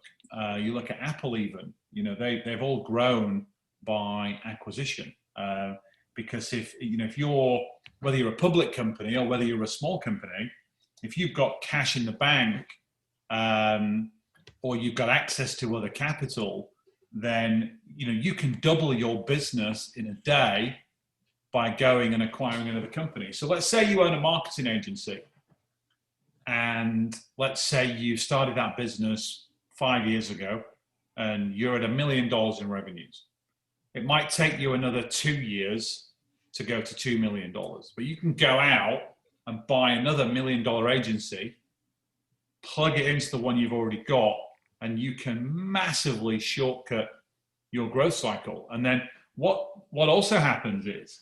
you look at Apple even, they've all grown by acquisition. Because if whether you're a public company or whether you're a small company, if you've got cash in the bank, or you've got access to other capital, then you can double your business in a day by going and acquiring another company. So let's say you own a marketing agency, and let's say you started that business 5 years ago and you're at $1 million in revenues. It might take you another 2 years to go to $2 million, but you can go out and buy another $1 million agency, plug it into the one you've already got, and you can massively shortcut your growth cycle. And then what also happens is,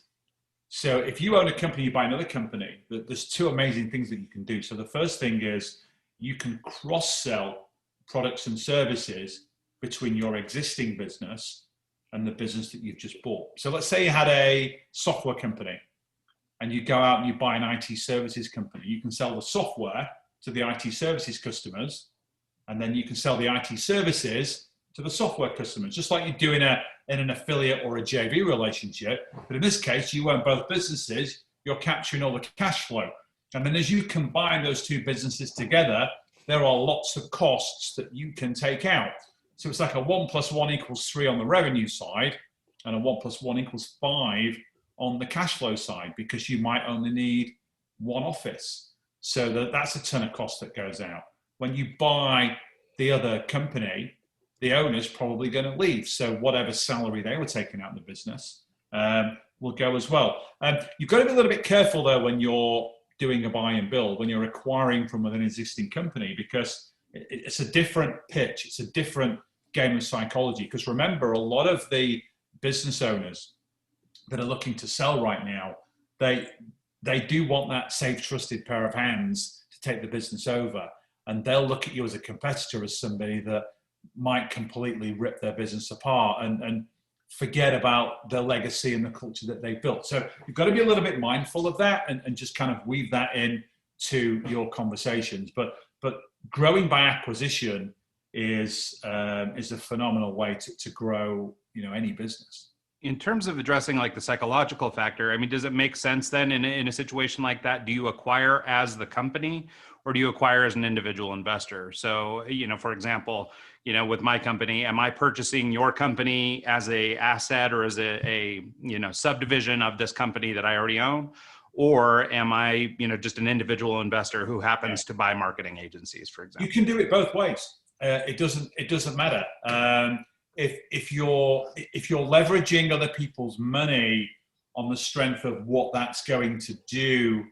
so if you own a company, you buy another company, there's two amazing things that you can do. So the first thing is you can cross-sell products and services between your existing business and the business that you've just bought. So let's say you had a software company and you go out and you buy an IT services company, you can sell the software to the IT services customers, and then you can sell the IT services to the software customers, just like you do in an affiliate or a JV relationship. But in this case, you own both businesses, you're capturing all the cash flow. And then as you combine those two businesses together, there are lots of costs that you can take out. So it's like a 1 + 1 = 3 on the revenue side, and a 1 + 1 = 5 on the cash flow side, because you might only need one office. So that's a ton of cost that goes out. When you buy the other company, the owner's probably going to leave. So whatever salary they were taking out of the business will go as well. You've got to be a little bit careful though when you're doing a buy and build, when you're acquiring from an existing company, because it's a different pitch. It's a different game of psychology. Because remember, a lot of the business owners that are looking to sell right now, they do want that safe, trusted pair of hands to take the business over. And they'll look at you as a competitor, as somebody that might completely rip their business apart and forget about the legacy and the culture that they built. So you've got to be a little bit mindful of that and just kind of weave that in to your conversations. But growing by acquisition is a phenomenal way to grow, any business. In terms of addressing like the psychological factor, I mean, does it make sense then in a situation like that? Do you acquire as the company, or do you acquire as an individual investor? So, for example, with my company, am I purchasing your company as a asset or as a subdivision of this company that I already own? Or am I, just an individual investor who happens to buy marketing agencies, for example? You can do it both ways. It doesn't matter. If you're leveraging other people's money on the strength of what that's going to do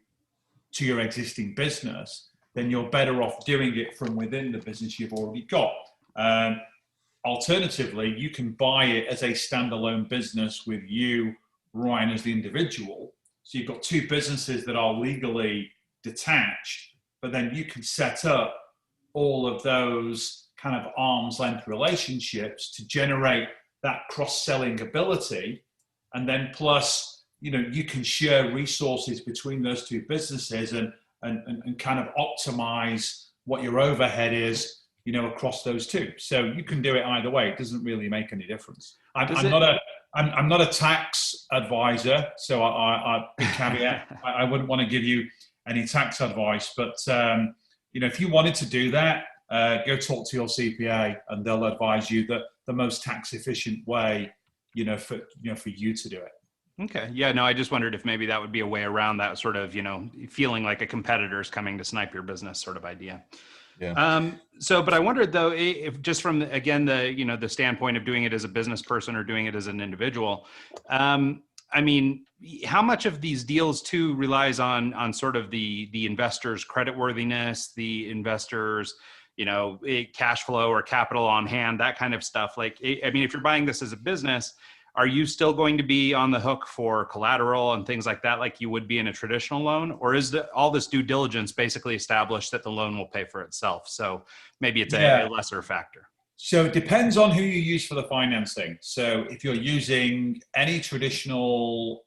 to your existing business, then you're better off doing it from within the business you've already got. Alternatively, you can buy it as a standalone business with you, Ryan, as the individual. So you've got two businesses that are legally detached, but then you can set up all of those kind of arm's length relationships to generate that cross-selling ability. And then plus, you can share resources between those two businesses and kind of optimize what your overhead is, across those two. So you can do it either way. It doesn't really make any difference. I'm not a tax advisor, so I big caveat. I wouldn't want to give you any tax advice, but if you wanted to do that, go talk to your CPA, and they'll advise you that the most tax efficient way, for you to do it. Okay. Yeah, no, I just wondered if maybe that would be a way around that sort of, feeling like a competitor's coming to snipe your business sort of idea. Yeah. But I wondered though, if just from the standpoint of doing it as a business person or doing it as an individual, I mean, how much of these deals too relies on sort of the investor's creditworthiness, the investor's, cash flow or capital on hand, that kind of stuff. Like, I mean, if you're buying this as a business, are you still going to be on the hook for collateral and things like that, like you would be in a traditional loan? Or is all this due diligence basically established that the loan will pay for itself? So maybe it's a lesser factor. So it depends on who you use for the financing. So if you're using any traditional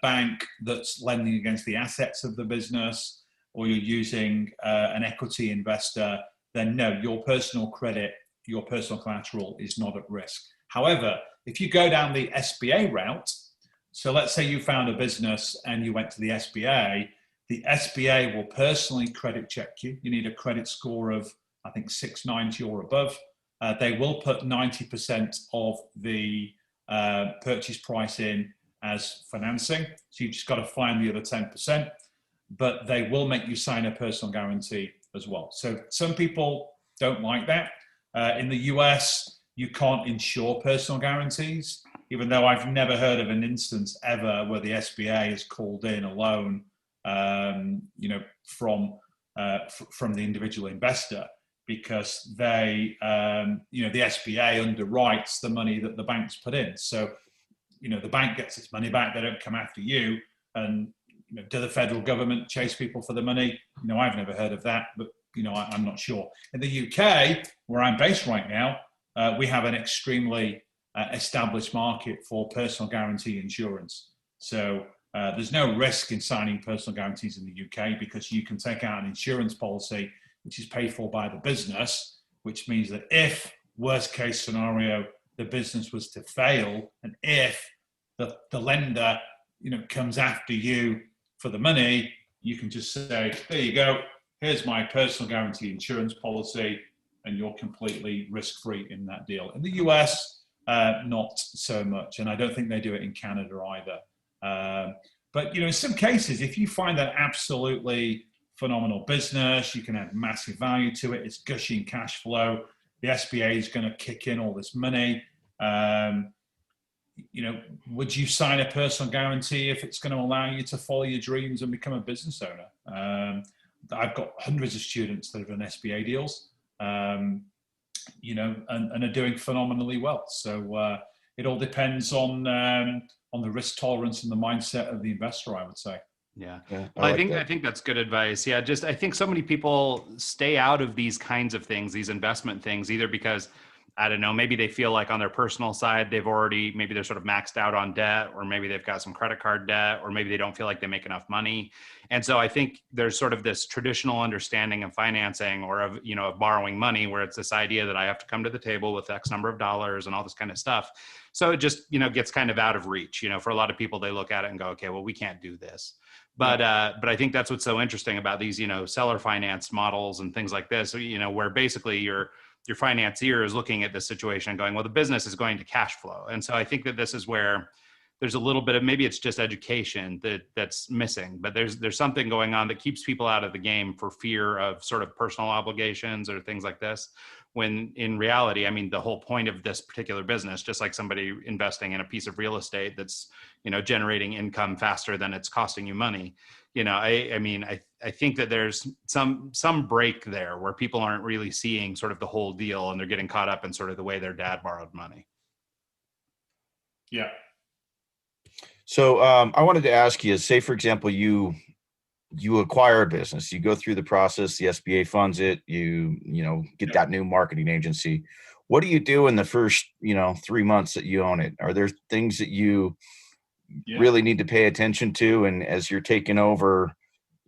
bank that's lending against the assets of the business, or you're using an equity investor, then no, your personal credit, your personal collateral is not at risk. However, if you go down the SBA route, so let's say you found a business and you went to the SBA will personally credit check you. You need a credit score of, I think, 690 or above. They will put 90% of the purchase price in as financing. So you just got to find the other 10%, but they will make you sign a personal guarantee as well. So some people don't like that. In the US, you can't insure personal guarantees, even though I've never heard of an instance ever where the SBA has called in a loan, from the individual investor, because they, the SBA underwrites the money that the bank's put in. So, the bank gets its money back. They don't come after you. And do the federal government chase people for the money? I've never heard of that, but I'm not sure. In the UK, where I'm based right now, we have an extremely established market for personal guarantee insurance. So There's no risk in signing personal guarantees in the UK because you can take out an insurance policy which is paid for by the business, which means that if, worst case scenario, the business was to fail, and if the lender, comes after you for the money, you can just say, there you go, here's my personal guarantee insurance policy, and you're completely risk-free in that deal. In the US, not so much, and I don't think they do it in Canada either. But in some cases, if you find that absolutely phenomenal business, you can add massive value to it, it's gushing cash flow, the SBA is going to kick in all this money. Would you sign a personal guarantee if it's going to allow you to follow your dreams and become a business owner? I've got hundreds of students that have done SBA deals, and are doing phenomenally well. So it all depends on the risk tolerance and the mindset of the investor, I would say. Yeah. I think that's good advice. Yeah. I think so many people stay out of these kinds of things, these investment things, either because, I don't know, maybe they feel like on their personal side, maybe they're sort of maxed out on debt, or maybe they've got some credit card debt, or maybe they don't feel like they make enough money. And so I think there's sort of this traditional understanding of financing or of borrowing money, where it's this idea that I have to come to the table with X number of dollars and all this kind of stuff. So it just, gets kind of out of reach. For a lot of people, they look at it and go, okay, well, we can't do this. But I think that's what's so interesting about these, seller finance models and things like this, where basically your financier is looking at this situation and going, well, the business is going to cash flow. And so I think that this is where there's a little bit of, maybe it's just education that's missing, but there's something going on that keeps people out of the game for fear of sort of personal obligations or things like this. When in reality, I mean, the whole point of this particular business, just like somebody investing in a piece of real estate that's, generating income faster than it's costing you money. I think that there's some break there where people aren't really seeing sort of the whole deal, and they're getting caught up in sort of the way their dad borrowed money. Yeah. So I wanted to ask you, say, for example, you acquire a business, you go through the process, the SBA funds it, you get that new marketing agency. What do you do in the first, 3 months that you own it? Are there things that you really need to pay attention to? And as you're taking over,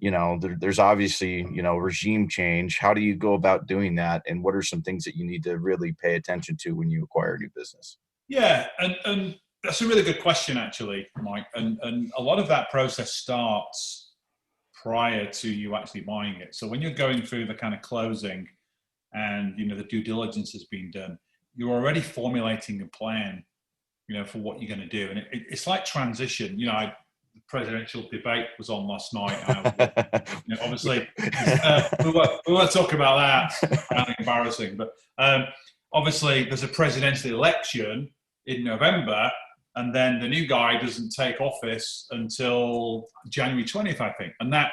there's obviously, regime change. How do you go about doing that? And what are some things that you need to really pay attention to when you acquire a new business? Yeah. And that's a really good question, actually, Mike. And a lot of that process starts prior to you actually buying it. So when you're going through the kind of closing and, the due diligence has been done, you're already formulating a plan, for what you're going to do. And it's like transition. The presidential debate was on last night. Obviously, we won't talk about that. Kind of embarrassing. But obviously, there's a presidential election in November, and then the new guy doesn't take office until January 20th, I think. And that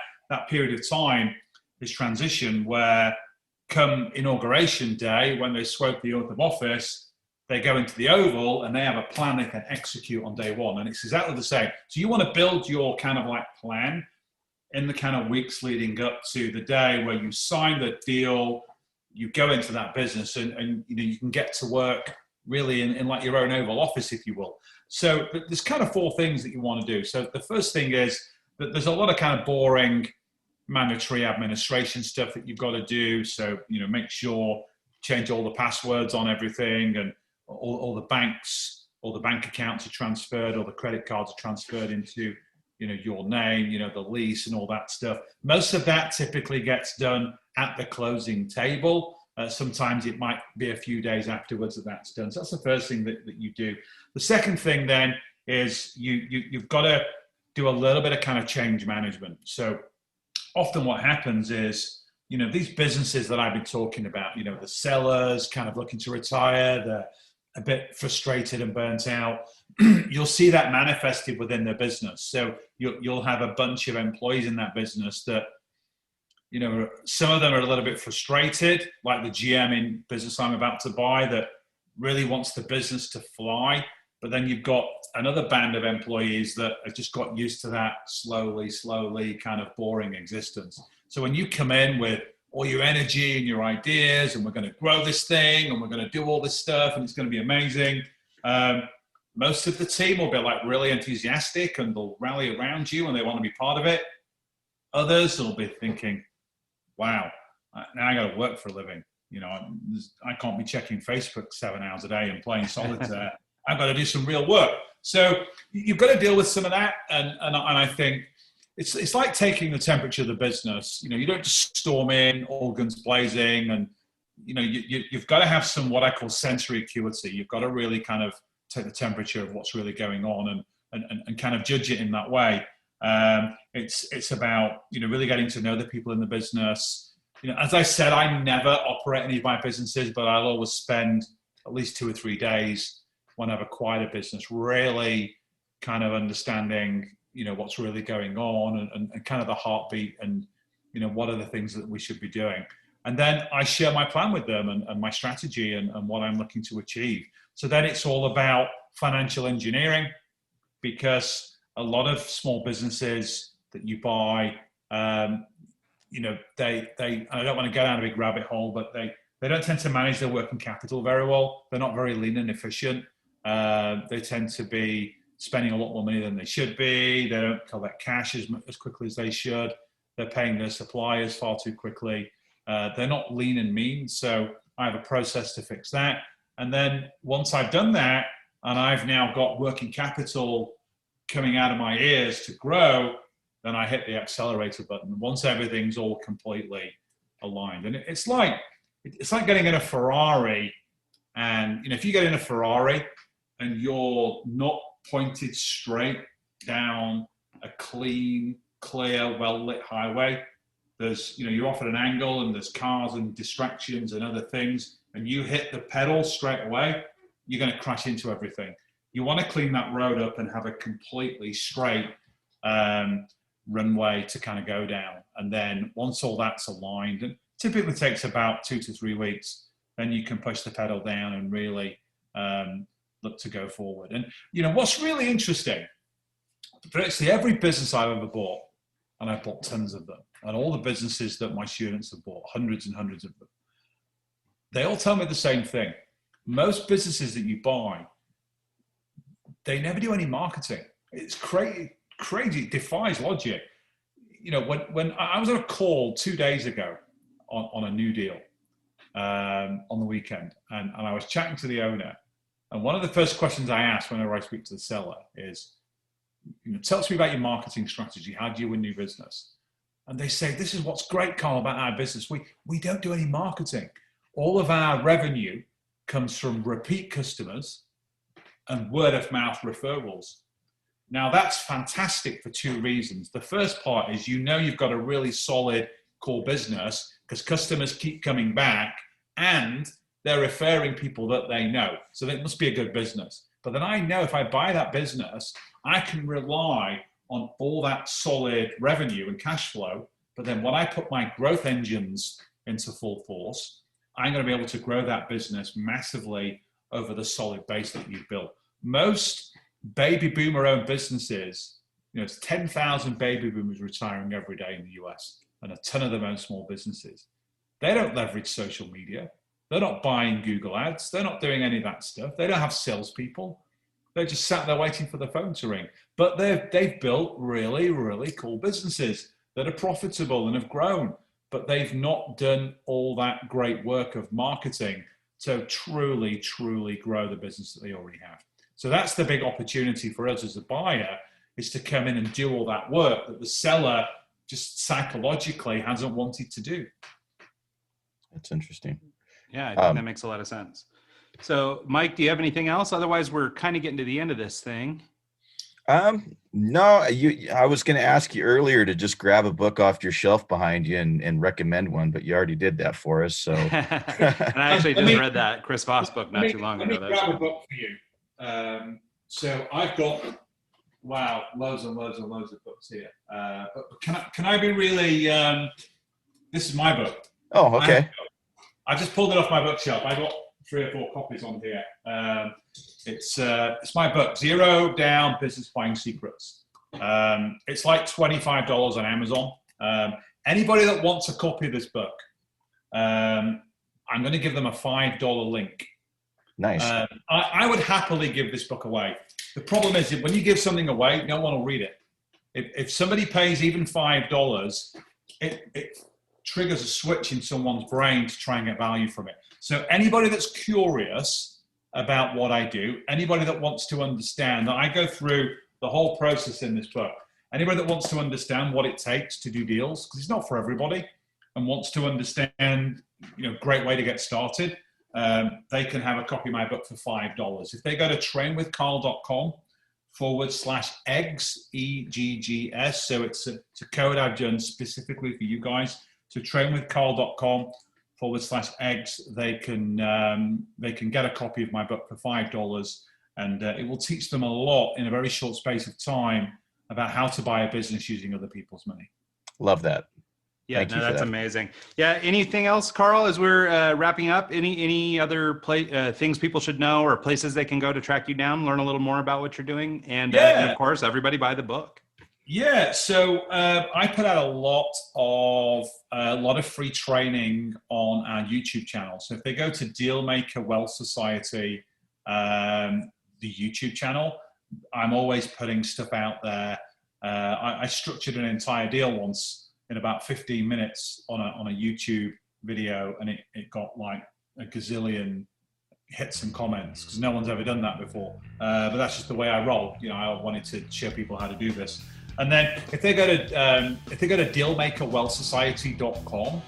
period of time is transition, where come inauguration day, when they swear the oath of office, they go into the Oval and they have a plan they can execute on day one. And it's exactly the same. So you want to build your kind of like plan in the kind of weeks leading up to the day where you sign the deal, you go into that business, and you can get to work really in like your own Oval Office, if you will. So there's kind of 4 things that you want to do. So the first thing is that there's a lot of kind of boring mandatory administration stuff that you've got to do. So, make sure, change all the passwords on everything, and all the banks, all the bank accounts are transferred, all the credit cards are transferred into, your name, the lease and all that stuff. Most of that typically gets done at the closing table. Sometimes it might be a few days afterwards that that's done. So that's the first thing that you do. The second thing then is you've got to do a little bit of kind of change management. So often what happens is, these businesses that I've been talking about, the sellers kind of looking to retire, they're a bit frustrated and burnt out. You'll see that manifested within their business. So you'll have a bunch of employees in that business that, some of them are a little bit frustrated, like the GM in business I'm about to buy that really wants the business to fly. But then you've got another band of employees that have just got used to that slowly kind of boring existence. So when you come in with all your energy and your ideas, and we're going to grow this thing, and we're going to do all this stuff, and it's going to be amazing, most of the team will be like really enthusiastic and they'll rally around you and they want to be part of it. Others will be thinking, wow, now I got to work for a living. You know, I can't be checking Facebook 7 hours a day and playing solitaire. I've got to do some real work. So you've got to deal with some of that. And I think it's like taking the temperature of the business. You know, you don't just storm in, all guns blazing, and you know, you've got to have some what I call sensory acuity. You've got to really kind of take the temperature of what's really going on and kind of judge it in that way. It's about, you know, really getting to know the people in the business. You know, as I said, I never operate any of my businesses, but I'll always spend at least 2 or 3 days when I've acquired a business, really kind of understanding, you know, what's really going on and kind of the heartbeat and, you know, what are the things that we should be doing. And then I share my plan with them and my strategy and what I'm looking to achieve. So then it's all about financial engineering, because a lot of small businesses that you buy, you know, I don't want to go down a big rabbit hole, but they don't tend to manage their working capital very well. They're not very lean and efficient. They tend to be spending a lot more money than they should be. They don't collect cash as quickly as they should. They're paying their suppliers far too quickly. They're not lean and mean. So I have a process to fix that. And then once I've done that, and I've now got working capital coming out of my ears to grow, then I hit the accelerator button once everything's all completely aligned. And it's like getting in a Ferrari. And you know, if you get in a Ferrari and you're not pointed straight down a clean, clear, well-lit highway, there's, you know, you're off at an angle and there's cars and distractions and other things, and you hit the pedal straight away, you're going to crash into everything. You want to clean that road up and have a completely straight runway to kind of go down. And then once all that's aligned, and typically takes about 2 to 3 weeks, then you can push the pedal down and really look to go forward. And, you know, what's really interesting, virtually every business I've ever bought, and I've bought tons of them, and all the businesses that my students have bought, hundreds and hundreds of them, they all tell me the same thing. Most businesses that you buy, they never do any marketing. It's crazy, it defies logic. You know, when I was on a call 2 days ago on a new deal on the weekend, and I was chatting to the owner, and one of the first questions I ask whenever I speak to the seller is, you know, tell us about your marketing strategy. How do you win new business? And they say, this is what's great, Carl, about our business. We don't do any marketing. All of our revenue comes from repeat customers and word of mouth referrals. Now that's fantastic for 2 reasons. The first part is, you know, you've got a really solid core business because customers keep coming back and they're referring people that they know. So that must be a good business. But then I know if I buy that business, I can rely on all that solid revenue and cash flow. But then when I put my growth engines into full force, I'm going to be able to grow that business massively over the solid base that you've built. Most baby boomer owned businesses, you know, it's 10,000 baby boomers retiring every day in the US, and a ton of them own small businesses. They don't leverage social media. They're not buying Google ads. They're not doing any of that stuff. They don't have salespeople. They're just sat there waiting for the phone to ring. But they've built really, really cool businesses that are profitable and have grown. But they've not done all that great work of marketing to truly, truly grow the business that they already have. So that's the big opportunity for us as a buyer, is to come in and do all that work that the seller just psychologically hasn't wanted to do. That's interesting. Yeah, I think that makes a lot of sense. So, Mike, do you have anything else? Otherwise, we're kind of getting to the end of this thing. No, I was going to ask you earlier to just grab a book off your shelf behind you and recommend one, but you already did that for us. So, and I actually just read that Chris Voss book not too long ago. Let me grab a book for you. So I've got, loads and loads and loads of books here. But can I be really? This is my book. Oh, okay. I just pulled it off my bookshelf. I got 3 or 4 copies on here. It's my book, Zero Down Business Buying Secrets. It's like $25 on Amazon. Anybody that wants a copy of this book, I'm going to give them a $5 link Nice. I would happily give this book away. The problem is that when you give something away, no one will read it. If somebody pays even $5, it triggers a switch in someone's brain to try and get value from it. So anybody that's curious about what I do, anybody that wants to understand, I go through the whole process in this book. Anybody that wants to understand what it takes to do deals, because it's not for everybody, and wants to understand, great way to get started, they can have a copy of my book for $5. If they go to trainwithcarl.com/eggs, EGGS, so it's a code I've done specifically for you guys. So trainwithcarl.com/eggs, they can get a copy of my book for $5, and it will teach them a lot in a very short space of time about how to buy a business using other people's money. Love that. Yeah, that's amazing. Yeah. Anything else, Carl, as we're wrapping up? Any other things people should know, or places they can go to track you down, learn a little more about what you're doing, and of course, everybody buy the book. Yeah. So I put out a lot of free training on our YouTube channel. So if they go to Dealmaker Wealth Society, the YouTube channel, I'm always putting stuff out there. I structured an entire deal once in about 15 minutes on a YouTube video, and it got like a gazillion hits and comments because no one's ever done that before. But that's just the way I roll. I wanted to show people how to do this. And then if they go to dealmakerwealthsociety.com,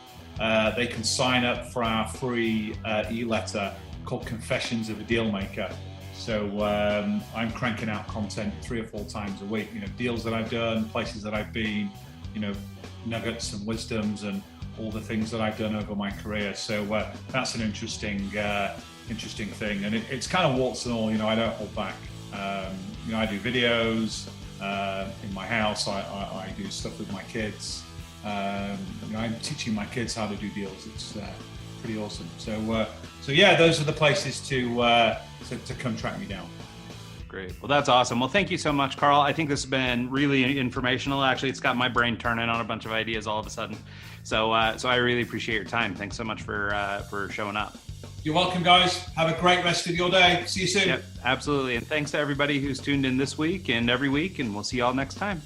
they can sign up for our free e-letter called Confessions of a Dealmaker. So I'm cranking out content 3 or 4 times a week. Deals that I've done, places that I've been, nuggets and wisdoms and all the things that I've done over my career. So that's an interesting thing, and it's kind of warts and all. I don't hold back. I do videos in my house. I do stuff with my kids. I'm teaching my kids how to do deals. It's pretty awesome. So yeah, those are the places to come track me down. Great. Well, that's awesome. Well, thank you so much, Carl. I think this has been really informational. Actually, it's got my brain turning on a bunch of ideas all of a sudden. So I really appreciate your time. Thanks so much for showing up. You're welcome, guys. Have a great rest of your day. See you soon. Yep, absolutely. And thanks to everybody who's tuned in this week and every week, and we'll see you all next time.